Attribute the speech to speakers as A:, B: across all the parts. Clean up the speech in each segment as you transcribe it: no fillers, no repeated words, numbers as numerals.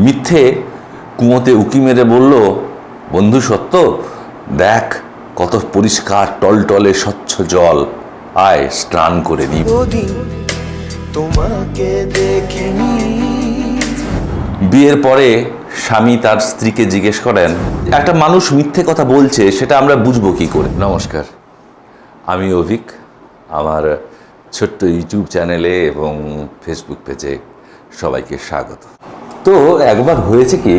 A: মিথ্যে কুয়োতে উকি মেরে বলল, বন্ধু সত্য, দেখ কত পরিষ্কার টলটলে স্বচ্ছ জল, আয় স্নান করে নি।
B: তোমাকে দেখেনি।
A: বিয়ের পরে স্বামী তার স্ত্রীকে জিজ্ঞেস করেন, একটা মানুষ মিথ্যে কথা বলছে সেটা আমরা বুঝবো কি করে? নমস্কার, আমি অভিক। আমার ছোট্ট ইউটিউব চ্যানেলে এবং ফেসবুক পেজে সবাইকে স্বাগত। তো একবার হয়েছে কি,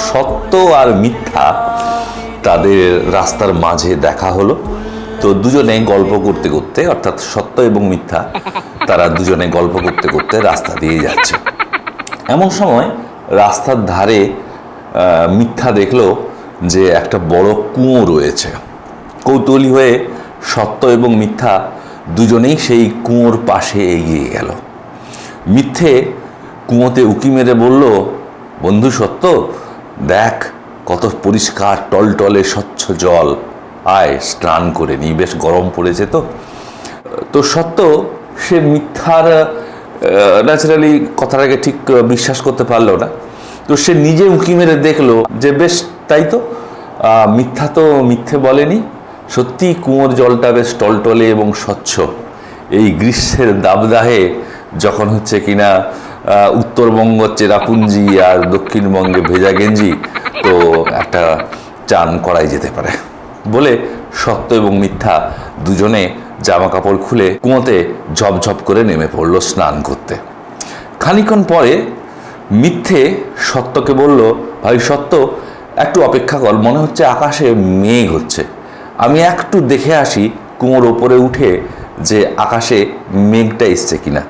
A: সত্য আর মিথ্যা তাদের রাস্তার মাঝে দেখা হলো। তো দুজনে গল্প করতে করতে, অর্থাৎ সত্য এবং মিথ্যা, তারা দুজনে গল্প করতে করতে রাস্তা দিয়ে যাচ্ছে। এমন সময় রাস্তার ধারে মিথ্যা দেখলো যে একটা বড় কুয়ো রয়েছে। কৌতূহলী হয়ে সত্য এবং মিথ্যা দুজনেই সেই কুয়োর পাশে এগিয়ে গেল। মিথ্যে কুয়োতে উকি মেরে বলল, বন্ধু সত্য, দেখ কত পরিষ্কার টলটলে স্বচ্ছ জল, আয় স্নান করে নি, বেশ গরম পড়েছে। তো সত্য সে মিথ্যার ন্যাচারালি কথাটাকে ঠিক বিশ্বাস করতে পারলো না। তো সে নিজে উঁকি মেরে দেখলো যে বেশ তাই তো, মিথ্যা তো মিথ্যে বলেনি, সত্যি কুয়োর জলটা বেশ টলটলে এবং স্বচ্ছ। এই গ্রীষ্মের দাবদাহে যখন হচ্ছে কিনা উত্তরবঙ্গ চেরাপুঞ্জি আর দক্ষিণবঙ্গে ভেজা গেঞ্জি, তো একটা চান করাই যেতে পারে বলে সত্য এবং মিথ্যা দুজনে জামা কাপড় খুলে কুয়োতে ঝপঝপ করে নেমে পড়লো স্নান করতে। খানিকক্ষণ পরে মিথ্যে সত্যকে বলল, ভাই সত্য, একটু অপেক্ষা কর, মনে হচ্ছে আকাশে মেঘ হচ্ছে, আমি একটু দেখে আসি কুয়োর ওপরে উঠে যে আকাশে মেঘটা এসছে কিনা,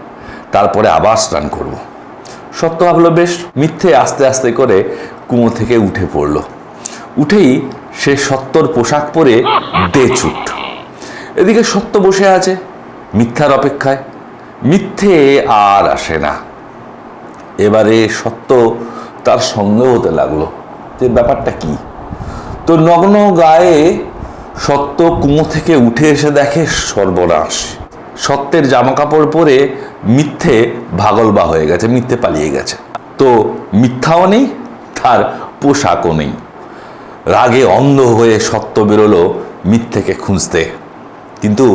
A: তারপরে আবার স্নান করব। সত্য ভাবলো বেশ। মিথ্যে আস্তে আস্তে করে কুয়ো থেকে উঠে পড়লো। উঠেই সে সত্যর পোশাক পরে দে ছুট। এদিকে সত্য বসে আছে মিথ্যার অপেক্ষায়। মিথ্যে আর আসে না। এবারে সত্য তার সন্দেহ হতে লাগলো যে ব্যাপারটা কি। তো নগ্ন গায়ে সত্য কুয়ো থেকে উঠে এসে দেখে সর্বনাশ, সত্যের জামা কাপড় পরে মিথ্যে ভাগলবা হয়ে গেছে, মিথ্যে পালিয়ে গেছে। তো মিথ্যাও নেই, তার পোশাকও নেই। রাগে অন্ধ হয়ে সত্য বেরোলো মিথ্যেকে খুঁজতে। কিন্তু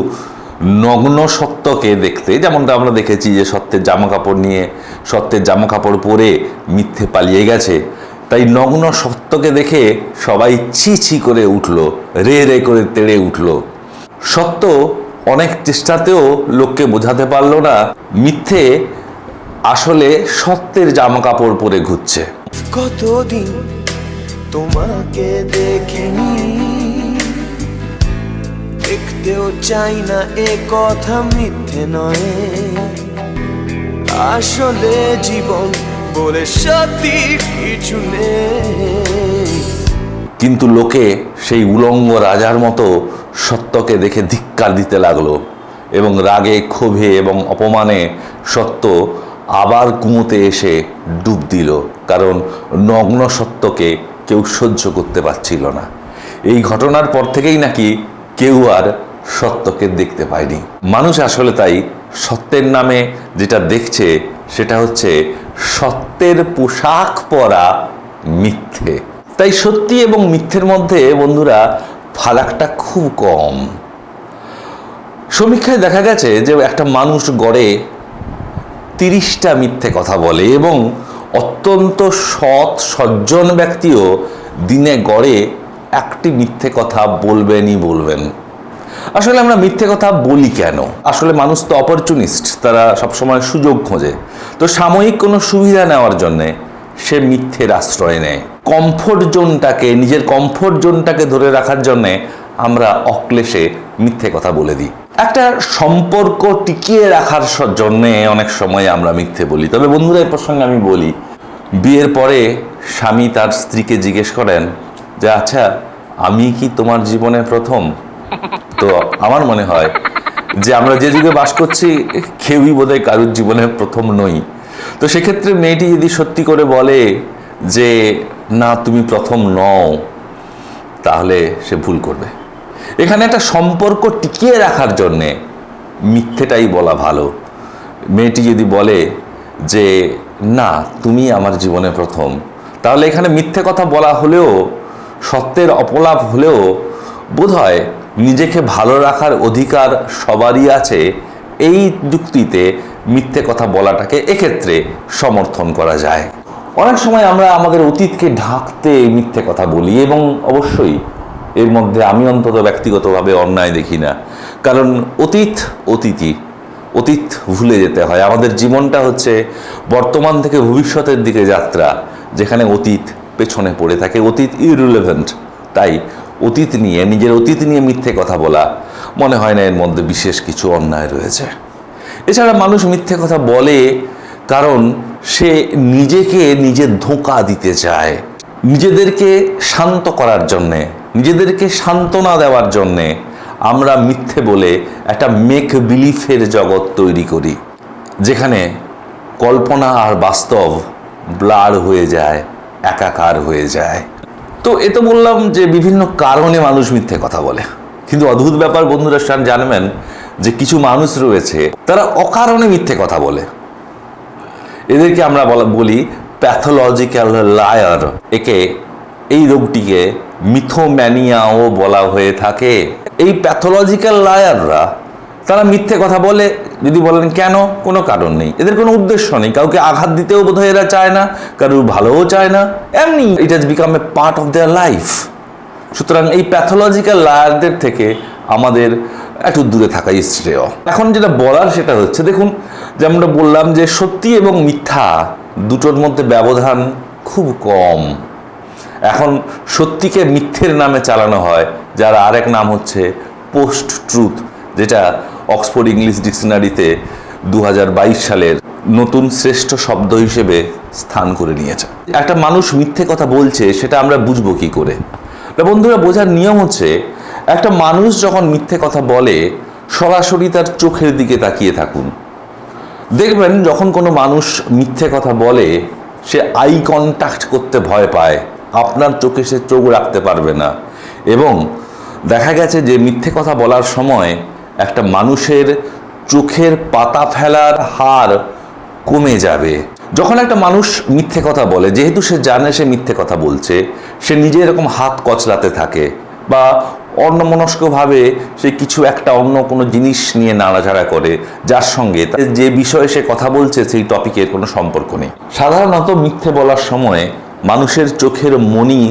A: নগ্ন সত্যকে দেখতে, যেমনটা আমরা দেখেছি যে সত্যের জামা কাপড় নিয়ে, সত্যের জামা কাপড় পরে মিথ্যে পালিয়ে গেছে, তাই নগ্ন সত্যকে দেখে সবাই ছি ছি করে উঠল, রে রে করে তেড়ে উঠল। সত্য অনেক চেষ্টাতেও লোককে বোঝাতে পারলো না মিথ্যে আসলে সত্যের জামা কাপড় পরে ঘুরছে।
B: কতদিন তোমাকে দেখেনি, দেখতেও চাই না এ কথা মিথ্যে নয়, আসলে জীবন বলে সত্যি কিছু নেই।
A: কিন্তু লোকে সেই উলঙ্গ রাজার মতো সত্যকে দেখে ধিক্কার দিতে লাগলো এবং রাগে ক্ষোভে এবং অপমানে সত্য আবার কুয়োতে এসে ডুব দিল, কারণ নগ্ন সত্যকে কেউ সহ্য করতে পারছিল না। এই ঘটনার পর থেকেই নাকি কেউ আর সত্যকে দেখতে পায়নি। মানুষ আসলে তাই সত্যের নামে যেটা দেখছে সেটা হচ্ছে সত্যের পোশাক পরা মিথ্যে। তাই সত্যি এবং মিথ্যের মধ্যে বন্ধুরা ফারাকটা খুব কম। সমীক্ষায় দেখা গেছে যে একটা মানুষ গড়ে 30টা মিথ্যে কথা বলে এবং অত্যন্ত সৎ সজ্জন ব্যক্তিও দিনে গড়ে একটি মিথ্যে কথা বলবেন। আসলে আমরা মিথ্যে কথা বলি কেন? আসলে মানুষ তো অপরচুনিস্ট, তারা সবসময় সুযোগ খোঁজে। তো সাময়িক কোনো সুবিধা নেওয়ার জন্যে সে মিথ্যের আশ্রয় নেয়। নিজের কমফোর্ট জোনটাকে ধরে রাখার জন্যে আমরা অক্লেশে মিথ্যে কথা বলে দিই। একটা সম্পর্ক টিকিয়ে রাখার জন্যে অনেক সময় আমরা মিথ্যে বলি। তবে বন্ধুরা, এই প্রসঙ্গে আমি বলি, বিয়ের পরে স্বামী তার স্ত্রীকে জিজ্ঞেস করেন যে, আচ্ছা, আমি কি তোমার জীবনে প্রথম? তো আমার মনে হয় যে আমরা যে যুগে বাস করছি কেউই বোধহয় কারোর জীবনে প্রথম নই। তো সেক্ষেত্রে মেয়েটি যদি সত্যি করে বলে যে না, তুমি প্রথম নও, তাহলে সে ভুল করবে। এখানে একটা সম্পর্ক টিকিয়ে রাখার জন্যে মিথ্যেটাই বলা ভালো। মেয়েটি যদি বলে যে না, তুমি আমার জীবনে প্রথম, তাহলে এখানে মিথ্যে কথা বলা হলেও, সত্যের অপলাপ হলেও বোধহয় নিজেকে ভালো রাখার অধিকার সবারই আছে, এই যুক্তিতে মিথ্যে কথা বলাটাকে এক্ষেত্রে সমর্থন করা যায়। অনেক সময় আমরা আমাদের অতীতকে ঢাকতে মিথ্যে কথা বলি, এবং অবশ্যই এর মধ্যে আমি অন্তত ব্যক্তিগতভাবে অন্যায় দেখি না, কারণ অতীত ভুলে যেতে হয়। আমাদের জীবনটা হচ্ছে বর্তমান থেকে ভবিষ্যতের দিকে যাত্রা, যেখানে অতীত পেছনে পড়ে থাকে, অতীত ইররিলেভেন্ট। তাই নিজের অতীত নিয়ে মিথ্যে কথা বলা মনে হয় না এর মধ্যে বিশেষ কিছু অন্যায় রয়েছে। এছাড়া মানুষ মিথ্যে কথা বলে কারণ সে নিজে ধোঁকা দিতে চায়, নিজেদেরকে শান্ত করার জন্যে, নিজেদেরকে সান্ত্বনা দেওয়ার জন্যে আমরা মিথ্যে বলে একটা মেক বিলিফের জগৎ তৈরি করি, যেখানে কল্পনা আর বাস্তব ব্লার হয়ে যায়, একাকার হয়ে যায়। তো এ তো বললাম যে বিভিন্ন কারণে মানুষ মিথ্যে কথা বলে, কিন্তু অদ্ভুত ব্যাপার বন্ধুরা, জানবেন যে কিছু মানুষ রয়েছে তারা অকারণে মিথ্যে কথা বলে। এদেরকে আমরা বলি প্যাথোলজিক্যাল লায়ার। এই রোগটিকে মিথোম্যানিয়াও বলা হয়ে থাকে। এই প্যাথোলজিক্যাল লায়াররা তারা মিথ্যে কথা বলে, যদি বলেন কেন, কোনো কারণ নেই, এদের কোনো উদ্দেশ্য নেই, কাউকে আঘাত দিতেও বোধহয় এরা চায় না, কারোর ভালোও চায় না, এমনি it has become a part of their life. সুতরাং এই প্যাথোলজিক্যাল লায়ারদের থেকে আমাদের একটু দূরে থাকাই শ্রেয়। এখন যেটা বলার সেটা হচ্ছে, দেখুন, যেমনটা বললাম যে সত্যি এবং মিথ্যা দুটোর মধ্যে ব্যবধান খুব কম। এখন সত্যিকে মিথ্যের নামে চালানো হয়, যার আরেক নাম হচ্ছে পোস্ট ট্রুথ, যেটা অক্সফোর্ড ইংলিশ ডিকশনারিতে 2022 সালের নতুন শ্রেষ্ঠ শব্দ হিসেবে স্থান করে নিয়েছে। একটা মানুষ মিথ্যে কথা বলছে সেটা আমরা বুঝবো কি করে? বন্ধুরা, বোঝার নিয়ম হচ্ছে, একটা মানুষ যখন মিথ্যে কথা বলে সরাসরি তার চোখের দিকে তাকিয়ে থাকুন। দেখবেন যখন কোনো মানুষ মিথ্যে কথা বলে সে আই কন্ট্যাক্ট করতে ভয় পায়, আপনার চোখে সে চোখ রাখতে পারবে না, এবং দেখা গেছে যে মিথ্যে কথা বলার সময় একটা মানুষের চোখের পাতা ফেলার হার কমে যাবে। যখন একটা মানুষ মিথ্যে কথা বলে, যেহেতু সে জানে সে মিথ্যে কথা বলছে, সে নিজে এরকম হাত কচলাতে থাকে, বা অন্যমনস্কভাবে সে কিছু একটা অন্য কোনো জিনিস নিয়ে নাড়াচাড়া করে, যার সঙ্গে যে বিষয়ে সে কথা বলছে সেই টপিকের কোনো সম্পর্ক নেই। সাধারণত মিথ্যে বলার সময় মানুষের চোখের মনি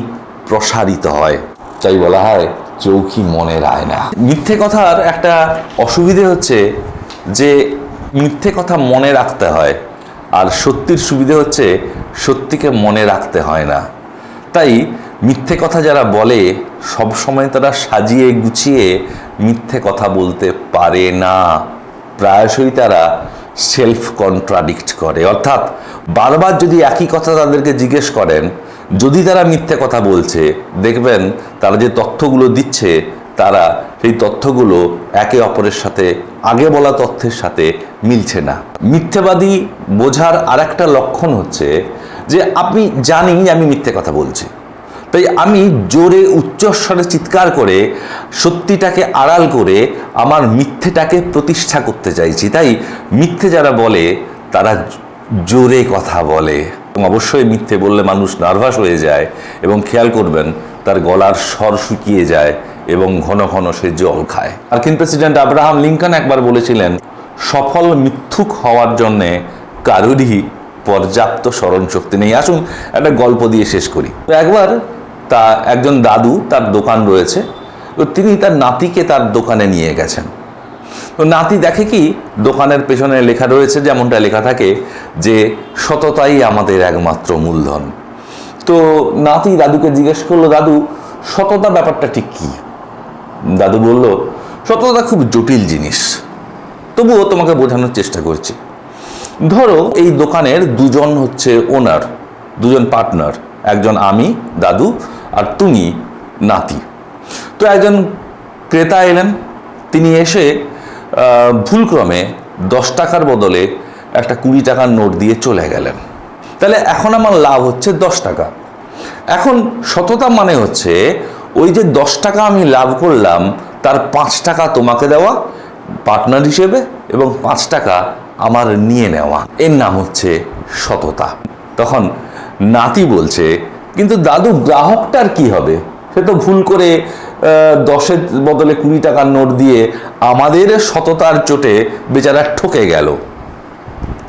A: প্রসারিত হয়, তাই বলা হয় চৌকি মনের আয়না। মিথ্যে কথার একটা অসুবিধে হচ্ছে যে মিথ্যে কথা মনে রাখতে হয়, আর সত্যির সুবিধে হচ্ছে সত্যিকে মনে রাখতে হয় না। তাই মিথ্যে কথা যারা বলে সবসময় তারা সাজিয়ে গুছিয়ে মিথ্যে কথা বলতে পারে না। প্রায়শই তারা সেলফ কন্ট্রাডিক্ট করে, অর্থাৎ বারবার যদি একই কথা তাদেরকে জিজ্ঞেস করেন, যদি তারা মিথ্যে কথা বলছে, দেখবেন তারা যে তথ্যগুলো দিচ্ছে তারা সেই তথ্যগুলো একে অপরের সাথে আগে বলা তথ্যের সাথে মিলছে না। মিথ্যেবাদী বোঝার আরেকটা লক্ষণ হচ্ছে যে আপনি জানি যে আমি মিথ্যে কথা বলছি, তাই আমি জোরে উচ্চস্বরে চিৎকার করে সত্যিটাকে আড়াল করে আমার মিথ্যেটাকে প্রতিষ্ঠা করতে চাইছি। তাই মিথ্যে যারা বলে তারা জোরে কথা বলে, এবং অবশ্যই মিথ্যে বললে মানুষ নার্ভাস হয়ে যায়, এবং খেয়াল করবেন তার গলার স্বর শুকিয়ে যায় এবং ঘন ঘন সে জল খায়। মার্কিন প্রেসিডেন্ট আব্রাহাম লিঙ্কন একবার বলেছিলেন, সফল মিথ্যুক হওয়ার জন্যে কারোরই পর্যাপ্ত স্মরণ শক্তি নেই। আসুন একটা গল্প দিয়ে শেষ করি। একবার একজন দাদু, তার দোকান রয়েছে, তো তিনি তার নাতিকে তার দোকানে নিয়ে গেছেন। তো নাতি দেখে কি দোকানের পেছনে লেখা রয়েছে, যেমনটা লেখা থাকে যে সততাই আমাদের একমাত্র মূলধন। তো নাতি দাদুকে জিজ্ঞেস করলো, দাদু সততা ব্যাপারটা ঠিক কি? দাদু বলল, সততা খুব জটিল জিনিস, তবুও তোমাকে বোঝানোর চেষ্টা করছি। ধরো এই দোকানের দুজন হচ্ছে ওনার, দুজন পার্টনার, একজন আমি দাদু আর তুমি নাতি। তো একজন ক্রেতা এলেন, তিনি এসে ভুলক্রমে 10 টাকার বদলে একটা 20 টাকার নোট দিয়ে চলে গেলেন। তাহলে এখন আমার লাভ হচ্ছে 10 টাকা। এখন সততা মানে হচ্ছে ওই যে 10 টাকা আমি লাভ করলাম তার 5 টাকা তোমাকে দেওয়া পার্টনার হিসেবে, এবং 5 টাকা আমার নিয়ে নেওয়া, এর নাম হচ্ছে সততা। তখন নাতি বলছে, কিন্তু দাদু গ্রাহকটার কি হবে? সে তো ভুল করে 10-এর বদলে 20 টাকার নোট দিয়ে আমাদের সততার চোটে বেচারা ঠকে গেল।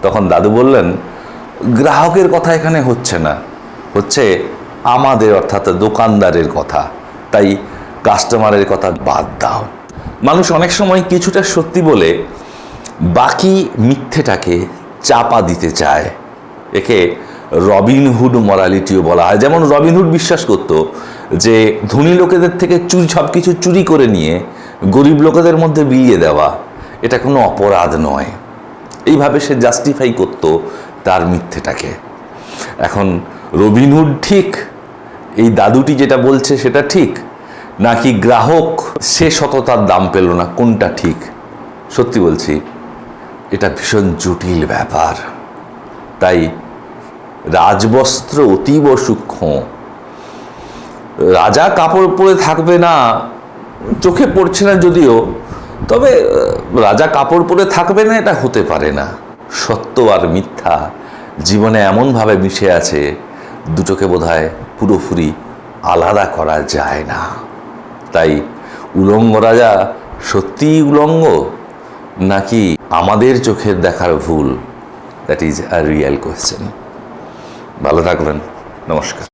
A: তখন দাদু বললেন, গ্রাহকের কথা এখানে হচ্ছে না, হচ্ছে আমাদের অর্থাৎ দোকানদারের কথা। তাই কাস্টমারের কথা বাদ দাও। মানুষ অনেক সময় কিছুটা সত্যি বলে বাকি মিথ্যেটাকে চাপা দিতে চায়। একে রবিনহুড মরালিটিও বলা হয়। যেমন রবিনহুড বিশ্বাস করত যে ধনী লোকেদের থেকে সব কিছু চুরি করে নিয়ে গরিব লোকেদের মধ্যে বিলিয়ে দেওয়া এটা কোনো অপরাধ নয়। এইভাবে সে জাস্টিফাই করত তার মিথ্যেটাকে। এখন রবিনহুড ঠিক, এই দাদুটি যেটা বলছে সেটা ঠিক, নাকি গ্রাহক সে সততার দাম পেল না, কোনটা ঠিক? সত্যি বলছি, এটা ভীষণ জটিল ব্যাপার। তাই রাজবস্ত্র অতীব সূক্ষ্ম। রাজা কাপড় পরে থাকবে না, চোখে পড়ছে না যদিও, তবে রাজা কাপড় পরে থাকবে না এটা হতে পারে না। সত্য আর মিথ্যা জীবনে এমনভাবে মিশে আছে, দুটোকে বোধহয় পুরোপুরি আলাদা করা যায় না। তাই উলঙ্গ রাজা সত্যিই উলঙ্গ, নাকি আমাদের চোখের দেখার ভুল? That is a real question. ভালো থাকবেন, নমস্কার।